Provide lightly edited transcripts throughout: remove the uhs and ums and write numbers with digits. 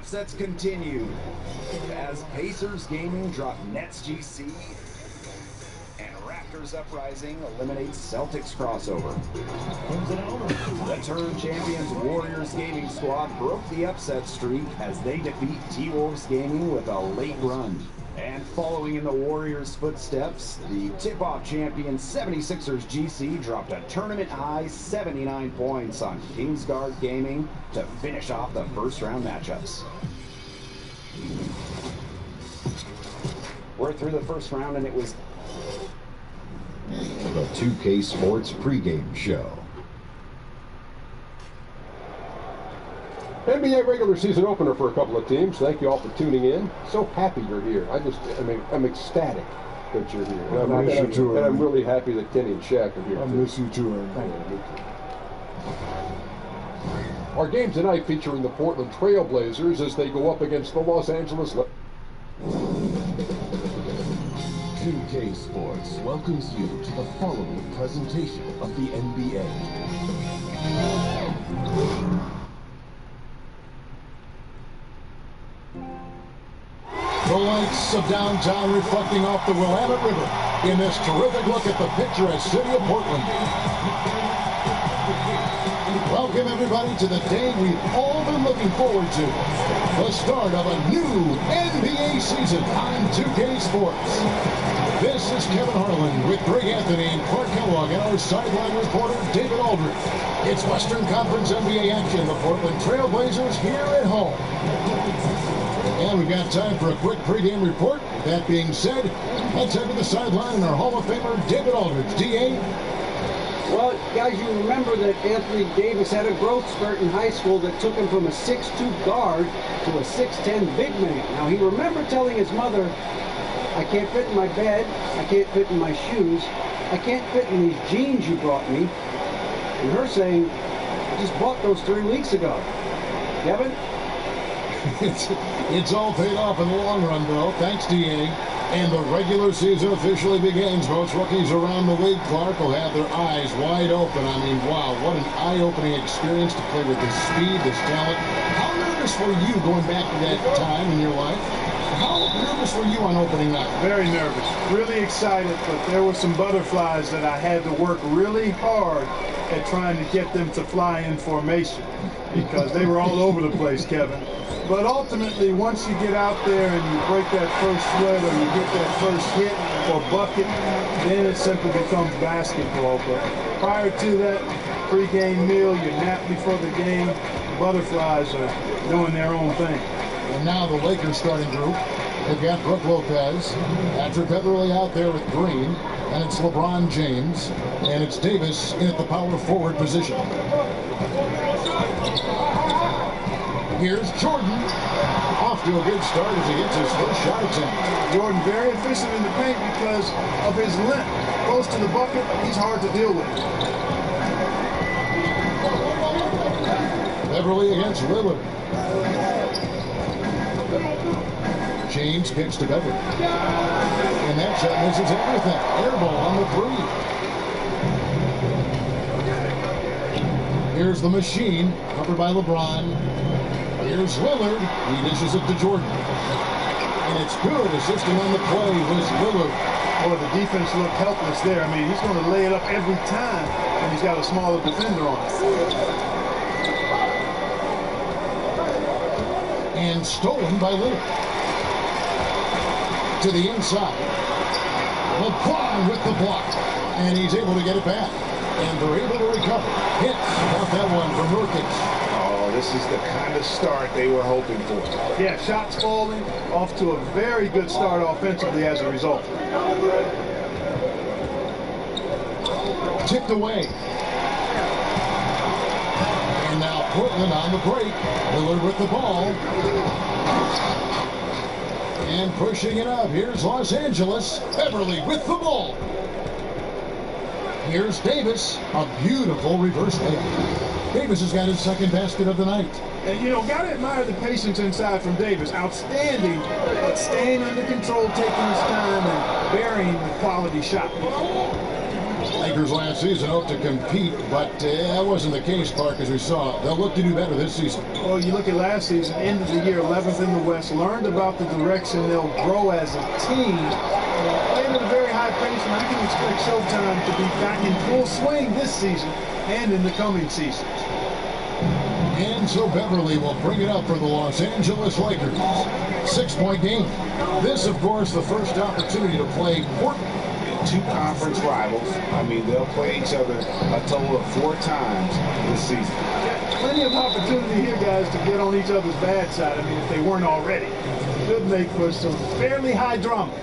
upsets continue as Pacers Gaming drop Nets GC and Raptors Uprising eliminates Celtics crossover. The turn champions Warriors Gaming squad broke the upset streak as they defeat T-Wolves Gaming with a late run. And following in the Warriors' footsteps, the tip-off champion 76ers GC dropped a tournament-high 79 points on Kingsguard Gaming to finish off the first-round matchups. We're through the first round, and it was the 2K Sports pregame show. NBA regular season opener for a couple of teams. Thank you all for tuning in. So happy you're here. I'm ecstatic that you're here. And I'm really happy that Kenny and Shaq are here. I miss you too, Our game tonight featuring the Portland Trail Blazers as they go up against the Los Angeles 2K Sports welcomes you to the following presentation of the NBA. The lights of downtown reflecting off the Willamette River in this terrific look at the picturesque city of Portland. Welcome everybody to the day we've all been looking forward to. The start of a new NBA season on 2K Sports. This is Kevin Harlan with Greg Anthony and Clark Kellogg and our sideline reporter David Aldridge. It's Western Conference NBA action. The Portland Trail Blazers here at home. And we've got time for a quick pregame report. That being said, let's head to the sideline and our Hall of Famer David Aldridge. DA? Well, guys, you remember that Anthony Davis had a growth spurt in high school that took him from a 6'2 guard to a 6'10 big man. Now, he remembered telling his mother, I can't fit in my bed, I can't fit in my shoes, I can't fit in these jeans you brought me. And her saying, I just bought those 3 weeks ago. Kevin? It's all paid off in the long run, though. Thanks, DA. And the regular season officially begins. Most rookies around the league, Clark, will have their eyes wide open. I mean, wow, what an eye-opening experience to play with this speed, this talent. How nervous were you going back to that time in your life? How nervous were you on opening night? Very nervous. Really excited, but there were some butterflies that I had to work really hard at trying to get them to fly in formation because they were all over the place, Kevin. But ultimately, once you get out there and you break that first sweat or you get that first hit or bucket, then it simply becomes basketball. But prior to that pregame meal, your nap before the game, butterflies are doing their own thing. And now the Lakers starting group. They've got Brook Lopez, Patrick Beverly out there with Green, and it's LeBron James, and it's Davis in at the power forward position. Here's Jordan, off to a good start as he gets his first shot attempt. Jordan very efficient in the paint because of his length. Close to the bucket, he's hard to deal with. Beverly against Lillard. James kicks to Beverly. And that shot misses everything. Air ball on the 3. Here's the machine, covered by LeBron. Here's Lillard. He dishes it to Jordan. And it's good. Assisting on the play was Lillard. Boy, the defense looked helpless there. I mean, he's going to lay it up every time, and he's got a smaller defender on it. And stolen by Lillard. To the inside. LeBron with the block. And he's able to get it back. And they're able to recover. Hits. Got that one from Nurkic. This is the kind of start they were hoping for. Yeah, shots falling, off to a very good start offensively as a result. Tipped away. And now Portland on the break. Lillard with the ball. And pushing it up. Here's Los Angeles. Beverly with the ball. Here's Davis. A beautiful reverse layup. Davis has got his second basket of the night. And, you know, got to admire the patience inside from Davis. Outstanding, but staying under control, taking his time, and burying the quality shot. Lakers last season hoped to compete, but that wasn't the case, Park, as we saw. They'll look to do better this season. Well, you look at last season, end of the year, 11th in the West, learned about the direction they'll grow as a team. Playing at a very high pace, and I can expect Showtime to be back in full swing this season and in the coming seasons. And so Beverly will bring it up for the Los Angeles Lakers. 6-point game. This, of course, the first opportunity to play Portland. Two conference rivals. I mean, they'll play each other a total of 4 times this season. Yeah, plenty of opportunity here, guys, to get on each other's bad side. I mean, if they weren't already. Should make for some fairly high drama.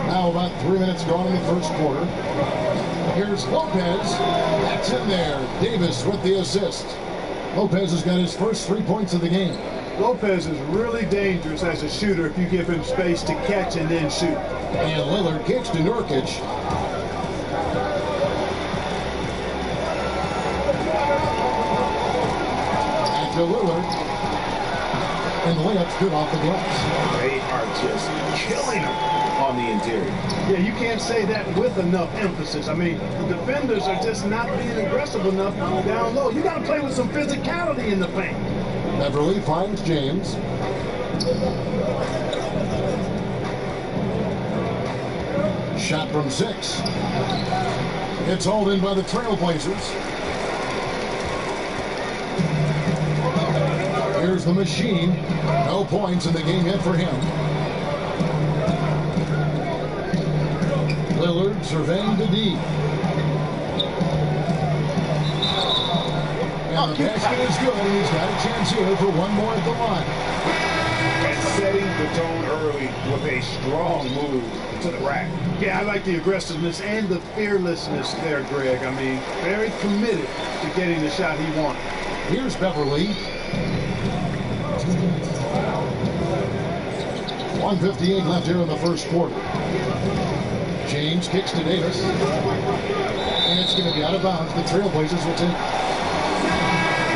Now about 3 minutes gone in the first quarter. Here's Lopez. That's in there. Davis with the assist. Lopez has got his first 3 points of the game. Lopez is really dangerous as a shooter if you give him space to catch and then shoot. And Lillard kicks to Nurkic. Back to Lillard. And the layup's good off the glass. They are just killing them on the interior. Yeah, you can't say that with enough emphasis. I mean, the defenders are just not being aggressive enough down low. You got to play with some physicality in the paint. Beverly finds James. Shot from 6. It's hauled in by the Trailblazers. Here's the machine. No points in the game yet for him. Lillard surveying the D. And the basket is good, and he's got a chance here for one more at the line. And setting the tone early with a strong move to the rack. Yeah, I like the aggressiveness and the fearlessness there, Greg. I mean, very committed to getting the shot he wanted. Here's Beverly. 1:58 left here in the first quarter. James kicks to Davis. And it's going to be out of bounds. The Trailblazers will take.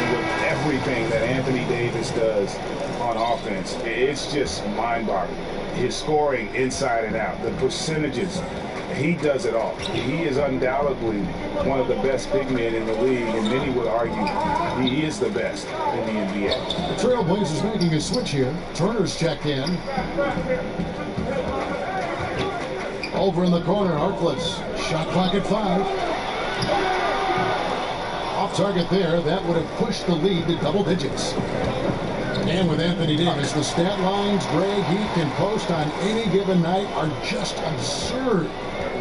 With everything that Anthony Davis does on offense, it's just mind-boggling. His scoring inside and out, the percentages, he does it all. He is undoubtedly one of the best big men in the league, and many would argue he is the best in the NBA. The Trailblazers making a switch here. Turner's checked in. Over in the corner, Harkless. Shot clock at 5. Off target there. That would have pushed the lead to double digits. And with Anthony Davis, the stat lines, Greg, he can post on any given night are just absurd.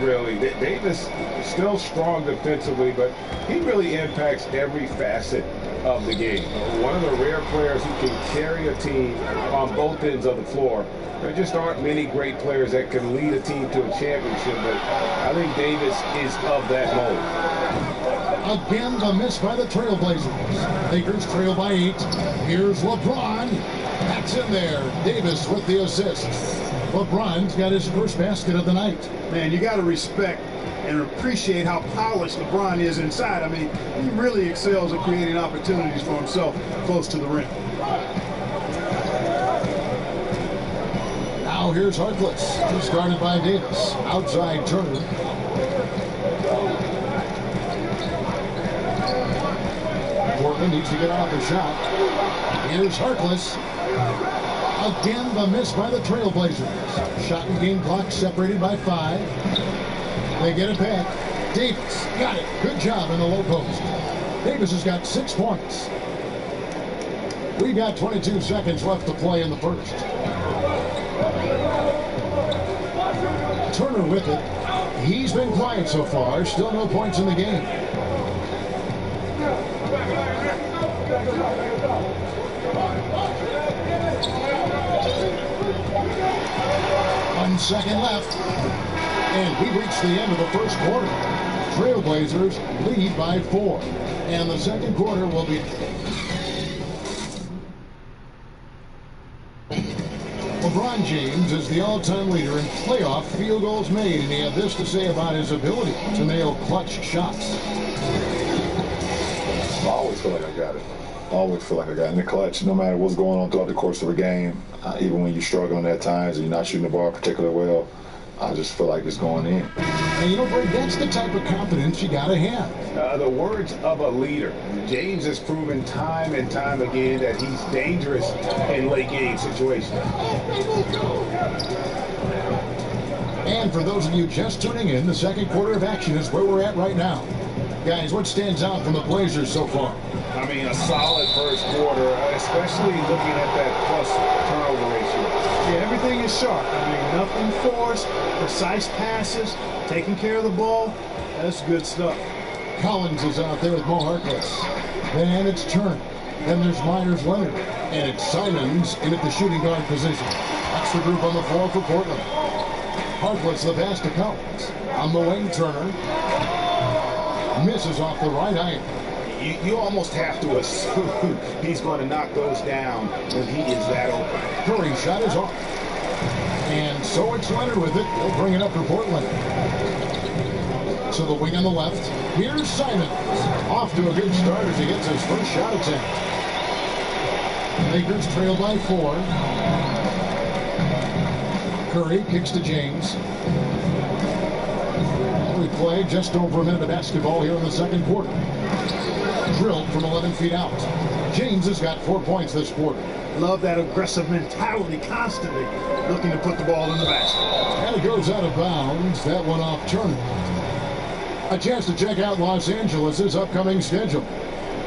Really, Davis is still strong defensively, but he really impacts every facet of the game. One of the rare players who can carry a team on both ends of the floor. There just aren't many great players that can lead a team to a championship, but I think Davis is of that mold. Again, the miss by the Trailblazers. Lakers trail by 8. Here's LeBron. That's in there. Davis with the assist. LeBron's got his first basket of the night. Man, you got to respect and appreciate how polished LeBron is inside. I mean, he really excels at creating opportunities for himself close to the rim. Now here's Harkless. He's guarded by Davis. Outside Turner. Portland needs to get off the shot. Here's Harkless. Again, the miss by the Trailblazers. Shot and game clock separated by 5. They get it back. Davis got it. Good job in the low post. Davis has got 6 points. We got 22 seconds left to play in the first. Turner with it. He's been quiet so far. Still no points in the game. One second left. And we reached the end of the first quarter. Trailblazers lead by 4. And the second quarter will be... LeBron James is the all-time leader in playoff field goals made, and he had this to say about his ability to nail clutch shots. I always feel like I got it. Always feel like I got it in the clutch, no matter what's going on throughout the course of a game. Even when you're struggling at times and you're not shooting the ball particularly well, I just feel like it's going in. And you know, Greg, that's the type of confidence you got to have. The words of a leader. James has proven time and time again that he's dangerous in late game situations. And for those of you just tuning in, the second quarter of action is where we're at right now. Guys, what stands out from the Blazers so far? I mean, a solid first quarter, especially looking at that plus turnover ratio. Yeah, everything is sharp. I mean, nothing forced, precise passes, taking care of the ball. That's good stuff. Collins is out there with Mo Harkless. Then it's Turner. Then there's Myers-Leonard. And it's Simons in at the shooting guard position. That's the group on the floor for Portland. Harkless the pass to Collins. On the wing, Turner. Misses off the right iron. You almost have to assume he's going to knock those down when he is that open. Curry's shot is off. And so it's Leonard with it. He'll bring it up for Portland. So the wing on the left. Here's Simons. Off to a good start as he gets his first shot attempt. Lakers trail by 4. Curry kicks to James. We play just over a minute of basketball here in the second quarter. Drilled from 11 feet out. James has got 4 points this quarter. Love that aggressive mentality, constantly looking to put the ball in the basket. And it goes out of bounds. That one off Turner. A chance to check out Los Angeles' upcoming schedule.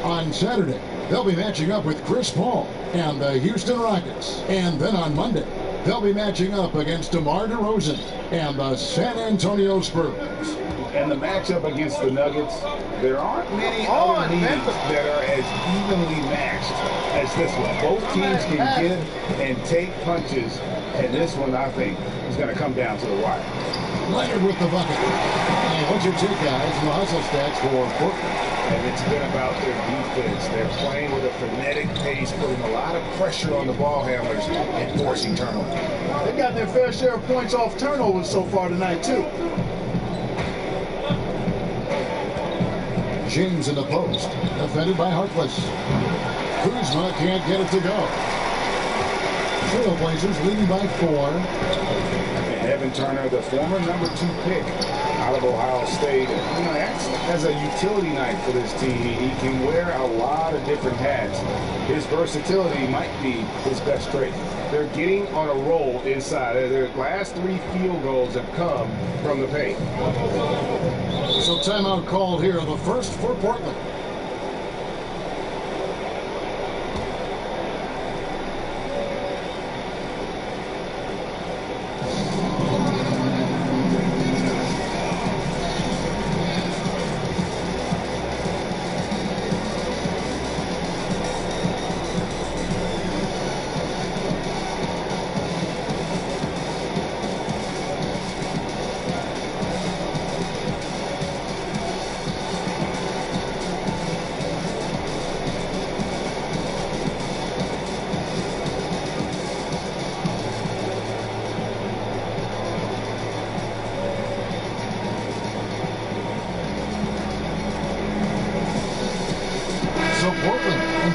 On Saturday, they'll be matching up with Chris Paul and the Houston Rockets. And then on Monday, they'll be matching up against DeMar DeRozan and the San Antonio Spurs. And the matchup against the Nuggets, there aren't many other teams that are as evenly matched as this one. Both teams can give and take punches, and this one, I think, is going to come down to the wire. Leonard with the bucket. And what's your take, guys, on the hustle stats for Portland? And it's been about their defense. They're playing with a frenetic pace, putting a lot of pressure on the ball handlers and forcing turnovers. They've got their fair share of points off turnovers so far tonight, too. James in the post, defended by Harkless. Kuzma can't get it to go. Trailblazers leading by 4. And Evan Turner, the former number 2 pick out of Ohio State, you know, that's a utility night for this team. He can wear a lot of different hats. His versatility might be his best trait. They're getting on a roll inside. Their last 3 field goals have come from the paint. So timeout called here, the first for Portland.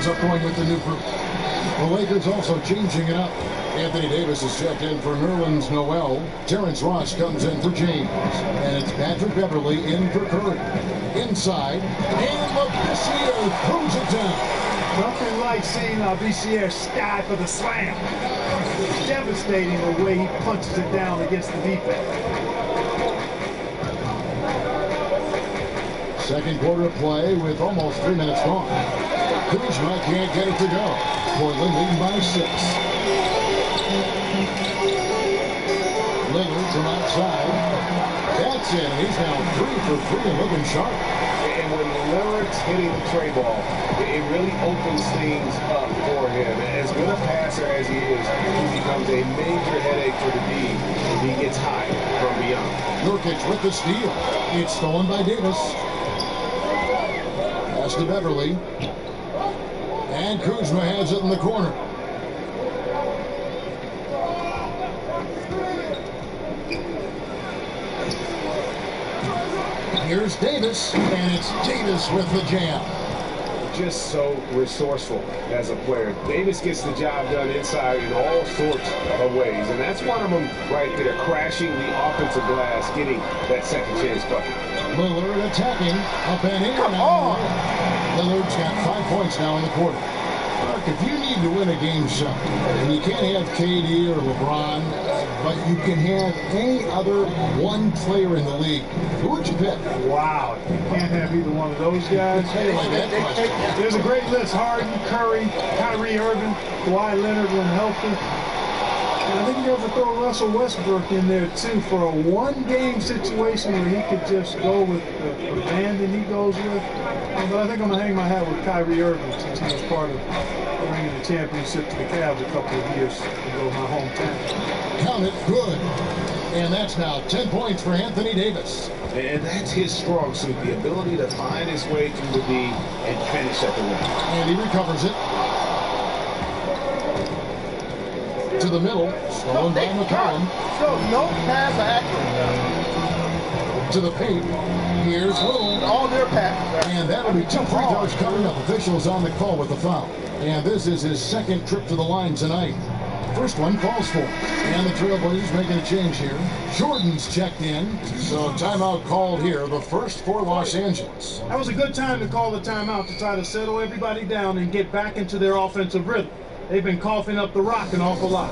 Up going with the new group. The Lakers also changing it up. Anthony Davis is checked in for Nerlens Noel. Terrence Ross comes in for James. And it's Patrick Beverly in for Curry. Inside, and Labissiere throws it down. Nothing like seeing Labissiere sky for the slam. It's devastating the way he punches it down against the defense. Second quarter of play with almost 3 minutes gone. Kuzma can't get it to go. Portland leading by 6. Lillard from outside. That's in. He's now 3 for 3 and looking sharp. And when Lillard's hitting the tray ball, it really opens things up for him. As good a passer as he is, he becomes a major headache for the D if he gets high from beyond. Nurkic with the steal. It's stolen by Davis. Pass to Beverly. And Kuzma has it in the corner. Here's Davis, and it's Davis with the jam. just so resourceful as a player. Davis gets the job done inside in all sorts of ways, and that's one of them right there, crashing the offensive glass, getting that second chance bucket. Lillard attacking, up and in. Come on! Lillard's got 5 points now in the quarter. Look, if you need to win a game, son, and you can't have KD or LeBron, but you can have any other one player in the league, who would you pick? Wow, you can't have either one of those guys. There's a great list: Harden, Curry, Kyrie Irving, Kawhi Leonard when healthy. And I think you have to throw Russell Westbrook in there too for a one-game situation where he could just go with the band that he goes with. But I think I'm gonna hang my hat with Kyrie Irving since he was part of bringing the championship to the Cavs a couple of years ago, my hometown. Count it, good. And that's now 10 points for Anthony Davis. And that's his strong suit, the ability to find his way through the D and finish at the rim. And he recovers it. To the middle, stolen by McCollum. No pass accurate. To the paint. Here's Lillard. All their passes. And that'll be 2 free throws coming up. Officials on the call with the foul. And this is his second trip to the line tonight. First one falls for him. And the Trailblazers making a change here. Jordan's checked in. So timeout called here. The first for Los Angeles. That was a good time to call the timeout to try to settle everybody down and get back into their offensive rhythm. They've been coughing up the rock an awful lot.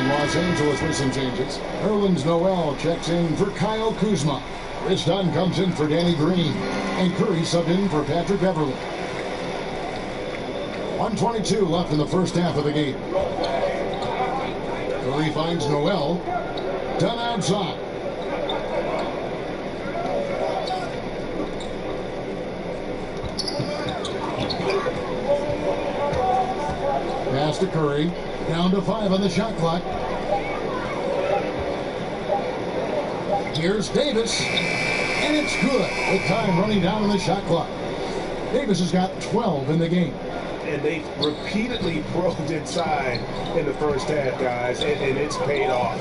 Los Angeles with some changes. Nerlens Noel checks in for Kyle Kuzma. Chris Dunn comes in for Danny Green. And Curry subbed in for Patrick Beverly. 1:22 left in the first half of the game. Curry finds Noel. Dunn outside. Pass to Curry. Down to 5 on the shot clock. Here's Davis, and it's good with time running down on the shot clock. Davis has got 12 in the game. And they repeatedly probed inside in the first half, guys, and it's paid off.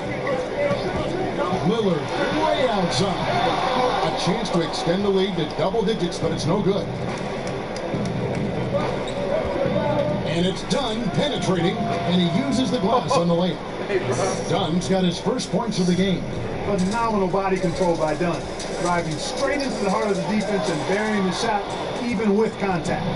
Lillard way outside. A chance to extend the lead to double digits, but it's no good. And it's Dunn penetrating, and he uses the glass on the layup. Dunn's got his first points of the game. Phenomenal body control by Dunn, driving straight into the heart of the defense and burying the shot even with contact.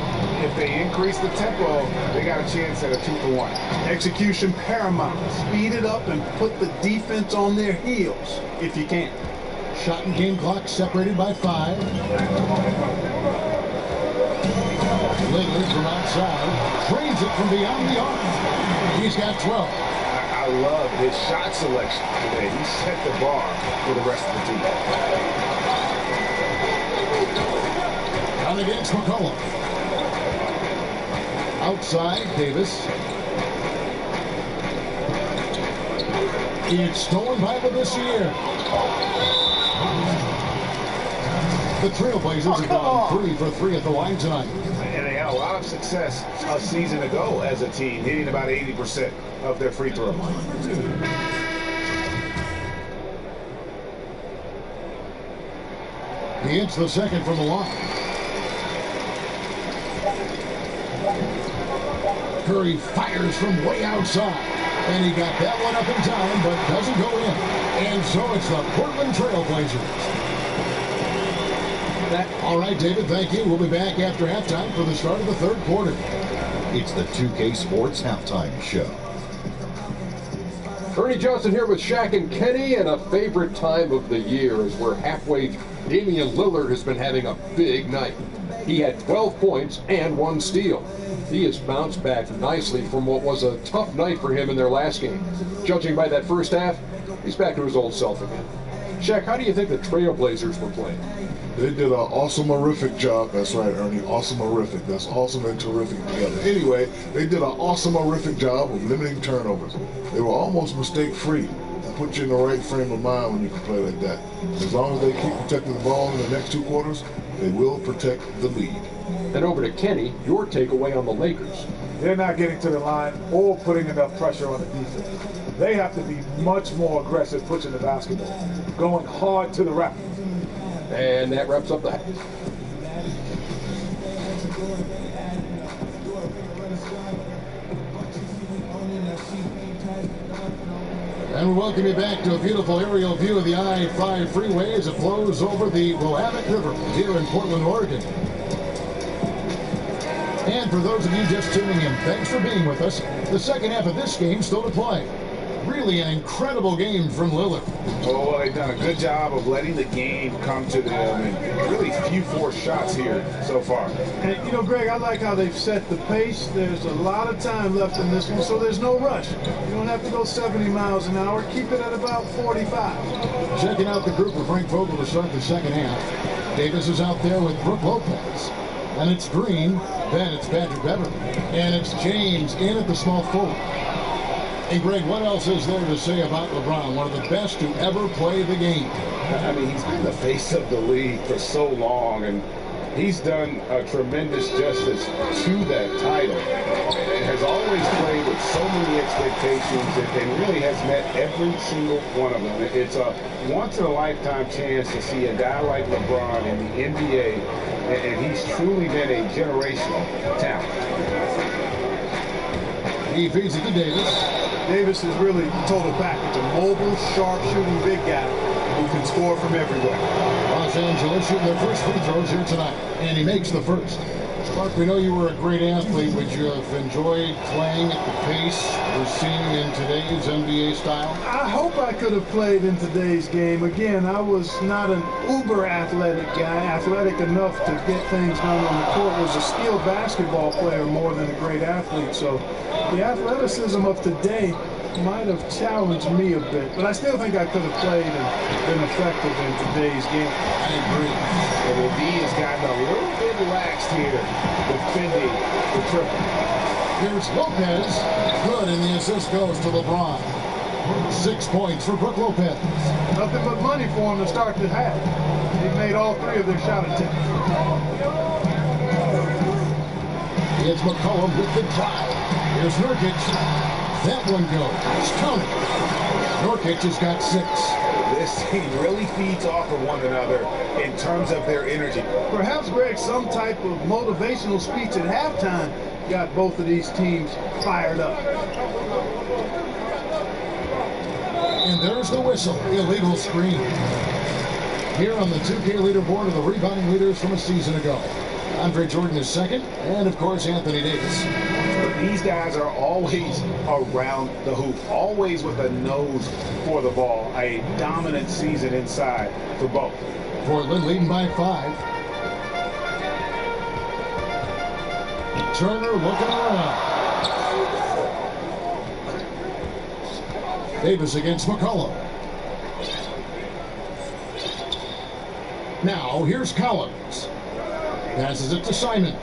If they increase the tempo, they got a chance at a 2-for-1. Execution paramount. Speed it up and put the defense on their heels if you can. Shot and game clock separated by 5. Lillard from outside trains it from beyond the arc. He's got 12. I love his shot selection today. He set the bar for the rest of the team. Down against McCollum. Outside, Davis. It's stolen by Labissiere. The Trailblazers have gone 3 for 3 at the line tonight. And they had a lot of success a season ago as a team, hitting about 80% of their free throws. He hits the second from the line. Curry fires from way outside. And he got that one up in time, but doesn't go in. And so it's the Portland Trailblazers. All right, David, thank you. We'll be back after halftime for the start of the third quarter. It's the 2K Sports Halftime Show. Ernie Johnson here with Shaq and Kenny, and a favorite time of the year as we're halfway Damian Lillard has been having a big night. He had 12 points and 1 steal. He has bounced back nicely from what was a tough night for him in their last game. Judging by that first half, he's back to his old self again. Shaq, how do you think the Trailblazers were playing? They did an awesome-horrific job. That's right, Ernie. Awesome-horrific. That's awesome and terrific together. Anyway, they did an awesome-horrific job of limiting turnovers. They were almost mistake-free. It put you in the right frame of mind when you can play like that. As long as they keep protecting the ball in the next 2 quarters, they will protect the lead. And over to Kenny, your takeaway on the Lakers. They're not getting to the line or putting enough pressure on the defense. They have to be much more aggressive pushing the basketball, going hard to the rack. And that wraps up the half. And we welcome you back to a beautiful aerial view of the I-5 freeway as it flows over the Willamette River here in Portland, Oregon. And for those of you just tuning in, thanks for being with us. The second half of this game still to play. Really an incredible game from Lillard. Oh, well, they've done a good job of letting the game come to them, and really few forced shots here so far. And, you know, Greg, I like how they've set the pace. There's a lot of time left in this one, so there's no rush. You don't have to go 70 miles an hour. Keep it at about 45. Checking out the group of Frank Vogel to start the second half. Davis is out there with Brook Lopez. And it's Green, then it's Patrick Beverly. And it's James in at the small forward. Hey, Greg, what else is there to say about LeBron, one of the best to ever play the game? I mean, he's been the face of the league for so long, and he's done a tremendous justice to that title. Has always played with so many expectations and really has met every single one of them. It's a once-in-a-lifetime chance to see a guy like LeBron in the NBA, and he's truly been a generational talent. He feeds it to Davis. Davis is really total package, a mobile, sharp-shooting big guy who can score from everywhere. Los Angeles shooting their first free throws here tonight, and he makes the first. Mark, we know you were a great athlete. Would you have enjoyed playing at the pace we're seeing in today's NBA style? I hope I could have played in today's game. Again, I was not an uber athletic guy, athletic enough to get things done on the court. I was a skilled basketball player more than a great athlete. So the athleticism of today might have challenged me a bit, but I still think I could have played and been effective in today's game. I agree. And D has gotten a little bit relaxed here, defending the triple. Here's Lopez. Good, and the assist goes to LeBron. 6 points for Brook Lopez. Nothing but money for him to start the half. He made all 3 of their shot attempts. It's McCollum with the drive. Here's Nurkic. That one goes. Count it. Nurkic has got 6. This team really feeds off of one another in terms of their energy. Perhaps, Greg, some type of motivational speech at halftime got both of these teams fired up. And there's the whistle. Illegal screen. Here on the 2K leaderboard are the rebounding leaders from a season ago. Andre Jordan is second, and of course Anthony Davis. These guys are always around the hoop, always with a nose for the ball. A dominant season inside for both. Portland leading by 5. Turner looking around. Davis against McCollum. Now here's Collins. Passes it to Simons.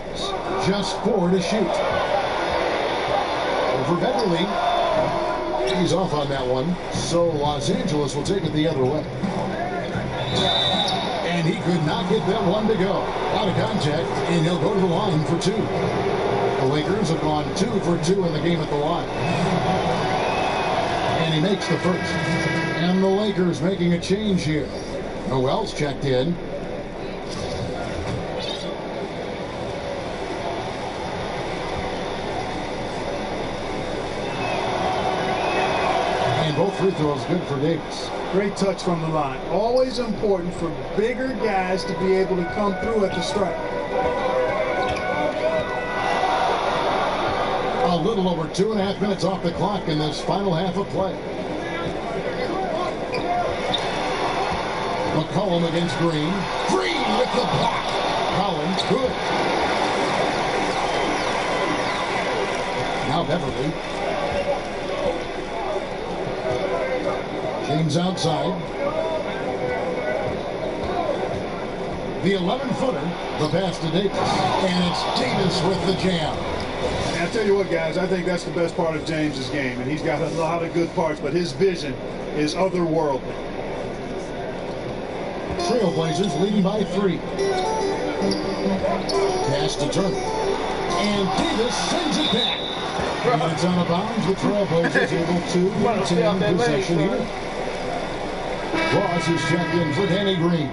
Just 4 to shoot. Over Beverly. He's off on that one. So Los Angeles will take it the other way. And he could not get that one to go. Out of contact, and he'll go to the line for 2. The Lakers have gone 2 for 2 in the game at the line. And he makes the first. And the Lakers making a change here. Noel's checked in. Both free throws good for Davis. Great touch from the line. Always important for bigger guys to be able to come through at the strike. A little over 2.5 minutes off the clock in this final half of play. McCollum against Green. Green with the block. Collins, good. Now Beverly. James outside. The 11-footer, the pass to Davis. And it's Davis with the jam. And I tell you what, guys, I think that's the best part of James's game. And he's got a lot of good parts, but his vision is otherworldly. Trailblazers leading by 3. Pass to Turner. And Davis sends it back. And it's out of bounds. The Trailblazers able to maintain possession here. Ross is checked in for Danny Green.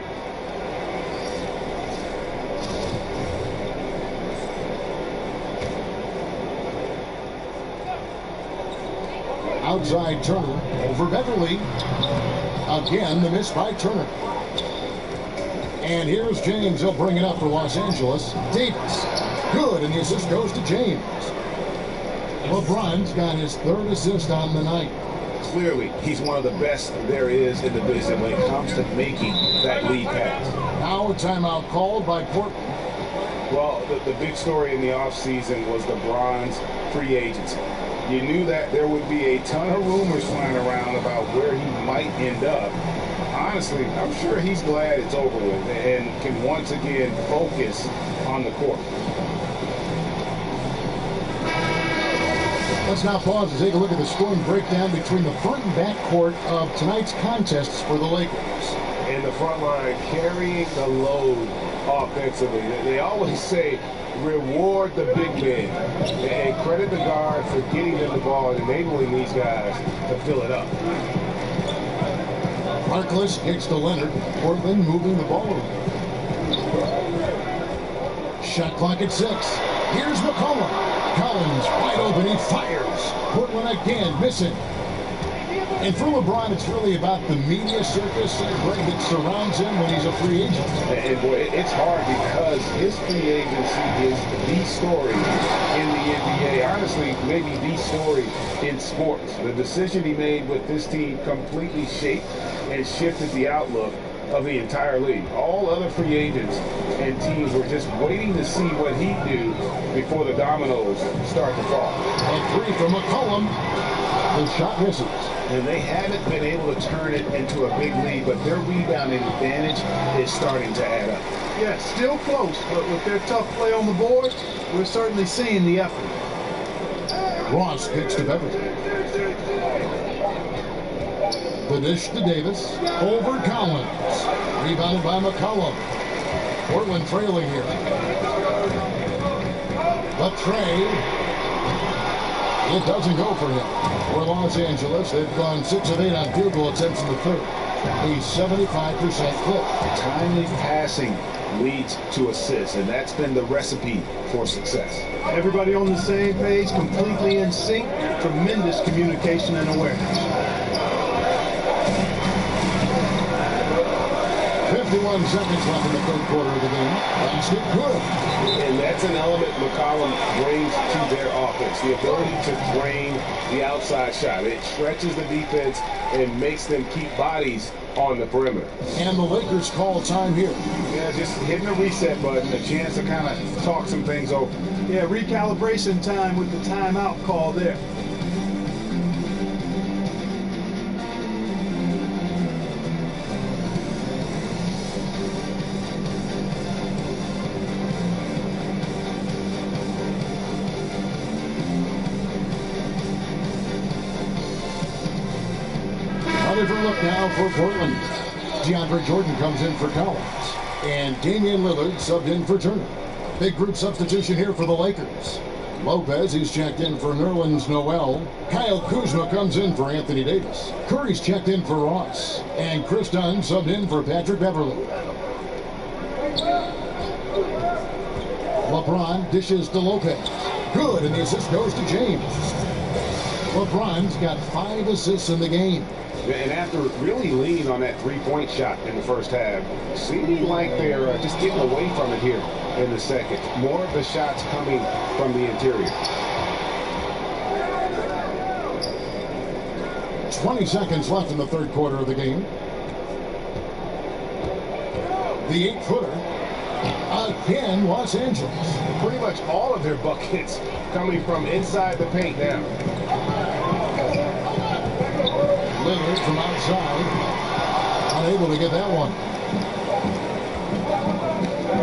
Outside Turner over Beverly. Again, the miss by Turner. And here's James. He'll bring it up for Los Angeles. Davis. Good, and the assist goes to James. LeBron's got his 3rd assist on the night. Clearly, he's one of the best there is in the business when it comes to making that lead pass. Now a timeout called by Portland. Well, the big story in the offseason was LeBron's free agency. You knew that there would be a ton of rumors flying around about where he might end up. Honestly, I'm sure he's glad it's over with and can once again focus on the court. Let's now pause and take a look at the scoring breakdown between the front and back court of tonight's contests for the Lakers. And the front line carrying the load offensively. They always say, reward the big man and credit the guard for getting them the ball and enabling these guys to fill it up. Harkless kicks to Leonard. Portland moving the ball around. Shot clock at 6. Here's McCollum. Collins wide open. He fires. Portland again missing. And for LeBron, it's really about the media circus that surrounds him when he's a free agent. And boy, it's hard because his free agency is the story in the NBA. Honestly, maybe the story in sports. The decision he made with this team completely shaped and shifted the outlook of the entire league. All other free agents and teams were just waiting to see what he'd do before the dominoes start to fall. And 3 from McCollum. The shot misses. And they haven't been able to turn it into a big lead, but their rebounding advantage is starting to add up. Yeah, still close, but with their tough play on the board, we're certainly seeing the effort. Ross kicks to Beverly. The dish to Davis. Over Collins. Rebounded by McCollum. Portland trailing here. The tray. It doesn't go for him. For Los Angeles, they've gone 6 of 8 on field goal attempts in the 3rd. A 75% clip. Timely passing leads to assists, and that's been the recipe for success. Everybody on the same page, completely in sync, tremendous communication and awareness. 51 seconds left in the 3rd quarter of the game. Basket good. And that's an element McCollum brings to their offense, the ability to drain the outside shot. It stretches the defense and makes them keep bodies on the perimeter. And the Lakers call time here. Yeah, just hitting the reset button, a chance to kind of talk some things over. Yeah, recalibration time with the timeout call there. Different look now for Portland. DeAndre Jordan comes in for Collins. And Damian Lillard subbed in for Turner. Big group substitution here for the Lakers. Lopez, he's checked in for Nerlens Noel. Kyle Kuzma comes in for Anthony Davis. Curry's checked in for Ross. And Chris Dunn subbed in for Patrick Beverly. LeBron dishes to Lopez. Good, and the assist goes to James. LeBron's got 5 assists in the game. And after really leaning on that three-point shot in the first half, seeming like they're just getting away from it here in the second. More of the shots coming from the interior. 20 seconds left in the 3rd quarter of the game. the 8-footer. Again, Los Angeles. Pretty much all of their buckets coming from inside the paint now. Lillard from outside. Unable to get that one.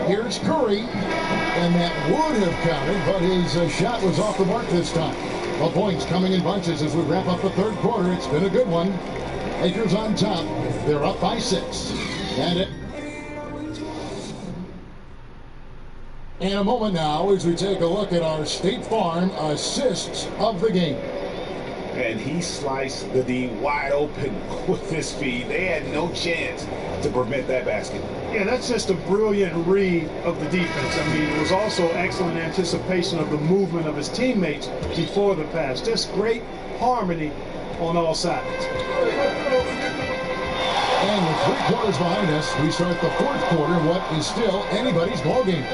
Here's Curry. And that would have counted, but his shot was off the mark this time. The points coming in bunches as we wrap up the third quarter. It's been a good one. Lakers on top. They're up by 6. In a moment now, as we take a look at our State Farm assists of the game. And he sliced the D wide open with his feed. They had no chance to prevent that basket. Yeah, that's just a brilliant read of the defense. I mean, it was also excellent anticipation of the movement of his teammates before the pass. Just great harmony on all sides. And with 3 quarters behind us, we start the fourth quarter, what is still anybody's ballgame.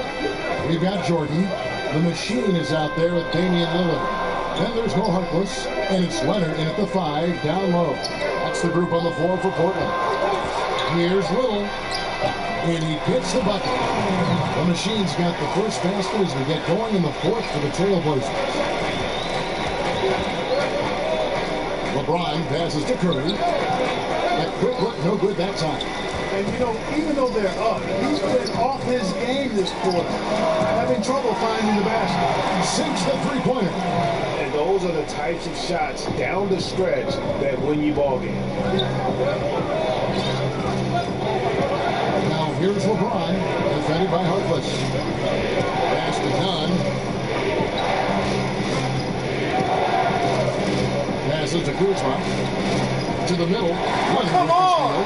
We've got Jordan. The machine is out there with Damian Lillard. Then there's Mo Harkless, and it's Leonard in at the 5, down low. That's the group on the floor for Portland. Here's Little, and he gets the bucket. The machine's got the first basket as we get going in the fourth for the Trailblazers. LeBron passes to Curry. That quick look, no good that time. And, you know, even though they're up, he's been off his game this quarter, having trouble finding the basket. Sinks the three-pointer. And those are the types of shots down the stretch that win you ball games. Now here's LeBron, defended by Harkless. Pass to Dunn. Passes to Kuzma. To the middle. Come on!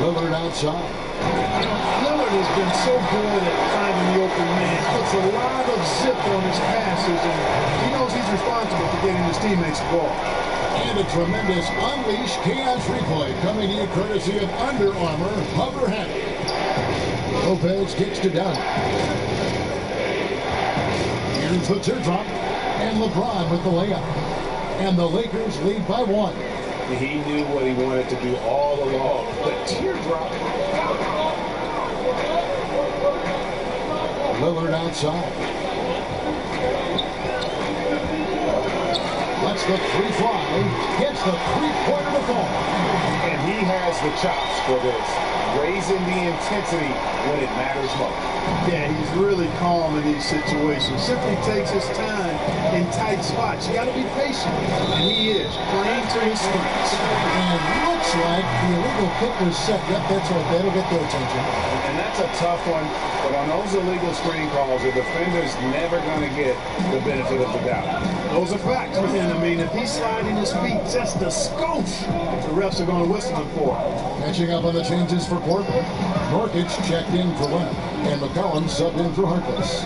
Lillard outside. Lillard has been so good at finding the open man. Puts a lot of zip on his passes, and he knows he's responsible for getting his teammates the ball. And a tremendous unleash chaos replay coming to you courtesy of Under Armour Hover Habit. Lopez kicks to Dunn. Here's the teardrop, and LeBron with the layup. And the Lakers lead by 1. He knew what he wanted to do all along. The teardrop. Lillard outside. Lets the 3 fly. Gets the 3-pointer to fall. And he has the chops for this. Raising the intensity when it matters most. Yeah, he's really calm in these situations. Simply takes his time in tight spots. You got to be patient. And he is playing to his strengths. And looks like the illegal kick was set. Yep, that's right. That'll get their attention. And that's a tough one. But on those illegal screen calls, the defender's never going to get the benefit of the doubt. Those are facts. And I mean, if he's sliding his feet just a skosh, the refs are going to whistle him for it. Catching up on the changes for Portland. Nurkic checked in for Leonard. And McCollum subbed in for Harkless.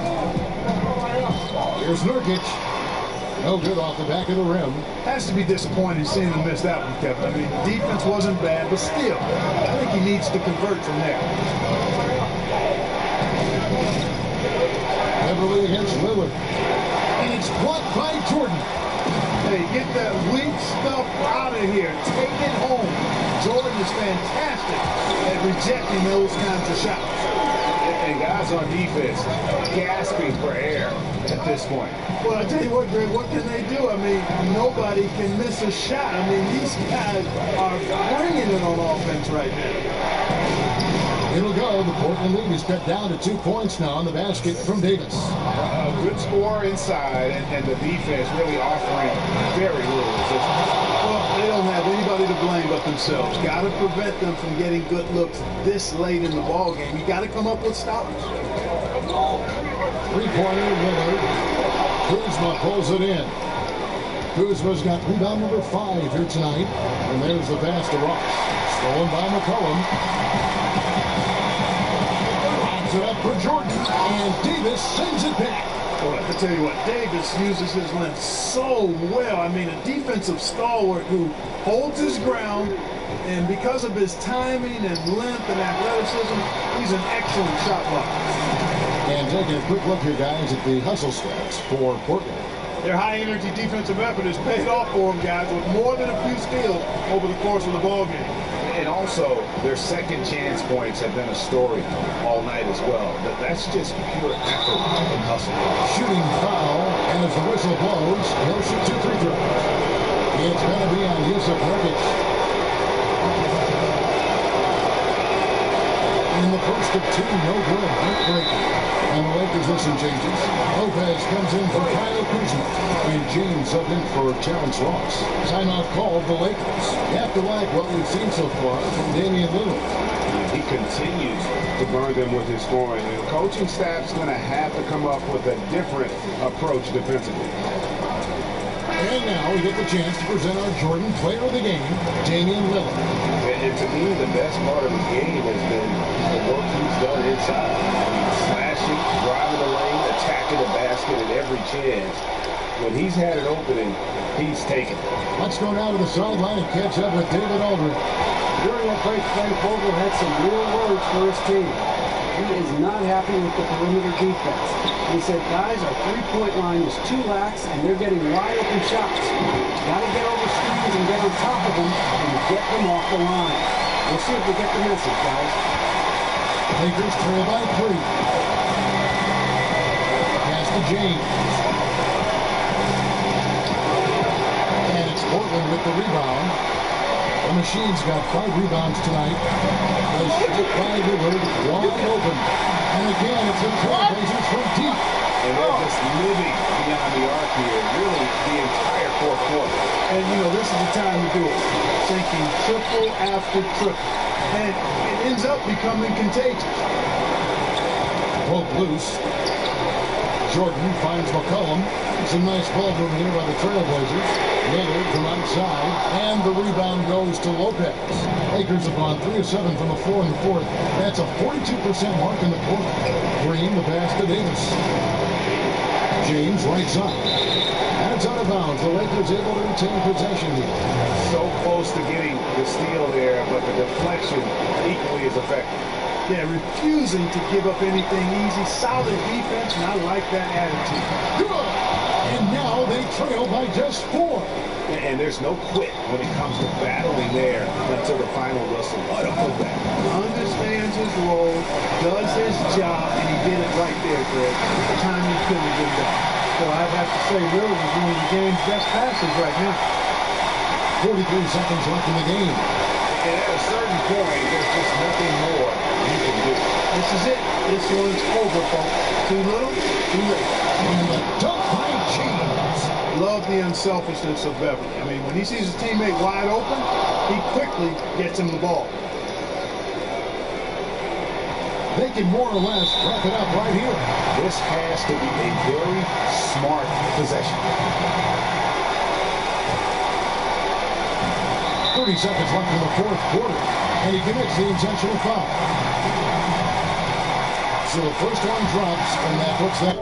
Here's Nurkic. No good off the back of the rim. Has to be disappointing seeing him miss that one, Kevin. I mean, the defense wasn't bad, but still, I think he needs to convert from there. Beverly against Lillard. And it's blocked by Jordan. Hey, get that weak stuff out of here. Take it home. Jordan is fantastic at rejecting those kinds of shots. And guys on defense gasping for air at this point. Well, I tell you what, Greg, what can they do? I mean, nobody can miss a shot. I mean, these guys are bringing it on offense right now. It'll go. The Portland lead is cut down to 2 points now on the basket from Davis. A good score inside, and the defense really offering very little resistance. Well, they don't have anybody to blame but themselves. Got to prevent them from getting good looks this late in the ball game. You got to come up with stops. 3-pointer, Lillard. Kuzma pulls it in. Kuzma's got rebound number 5 here tonight. And there's the pass to Ross. Stolen by McCollum. Pops it up for Jordan. And Davis sends it back. Well, I tell you what, Davis uses his length so well. I mean, a defensive stalwart who holds his ground, and because of his timing and length and athleticism, he's an excellent shot blocker. And taking a quick look here, guys, at the hustle stats for Portland. Their high-energy defensive effort has paid off for them, guys, with more than a few steals over the course of the ball game. And also, their second chance points have been a story all night as well. That's just pure effort and hustle. Shooting foul, and as the whistle blows, he'll shoot 2 free throws. It's going to be on Yusuf Nurkic. In the first of 2, no good. Heartbreaking. And the Lakers with some changes. Lopez comes in for Kyle Kuzma. And James up in for Terrence Ross. Timeout called the Lakers. You have to like what we've seen so far from Damian Lillard. He continues to burn them with his scoring. And the coaching staff's going to have to come up with a different approach defensively. And now we get the chance to present our Jordan Player of the Game, Damian Lillard. And to me, the best part of his game has been the work he's done inside. Slashing, driving the lane, attacking the basket at every chance. When he's had an opening, he's taken it. Let's go now to the sideline and catch up with David Aldridge. During that break, Frank Vogel had some real words for his team. He is not happy with the perimeter defense. He said, guys, our three-point line is too lax, and they're getting wide open shots. Got to get over screens and get on top of them and get them off the line. We'll see if we get the message, guys. Lakers trail by 3. Pass to James. And it's Portland with the rebound. The Machine's got 5 rebounds tonight. The shot by Lillard, wide open. And again, it's the Trailblazers from deep. And they're just living beyond the arc here, really the entire fourth quarter. And, you know, this is the time to do it. Sinking triple after triple. And it ends up becoming contagious. Broke loose. Jordan finds McCollum. Some nice ball movement here by the Trailblazers. Lillard from outside, and the rebound goes to Lopez. Lakers have gone 3 of 7 from the floor in the fourth. That's a 42% mark in the quarter. Green, the pass to Davis. James right side. And it's out of bounds. The Lakers able to retain possession here. So close to getting the steal there, but the deflection equally as effective. Yeah, refusing to give up anything easy. Solid defense, and I like that attitude. Good! And now they trail by just 4. And there's no quit when it comes to battling there until the final whistle. What a putback. Understands his role, does his job, and he did it right there, Greg. The time he couldn't have been done. So I'd have to say Lillard is one of the game's best passers right now. 43 seconds left in the game. And at a certain point, there's just nothing more you can do. This is it. This one's over, folks. Too little, too late. And the dunk by James. Love the unselfishness of Beverly. I mean, when he sees his teammate wide open, he quickly gets him the ball. They can more or less wrap it up right here. This has to be a very smart possession. 30 seconds left in the fourth quarter, and he commits the intentional foul. So the first one drops, and that puts that...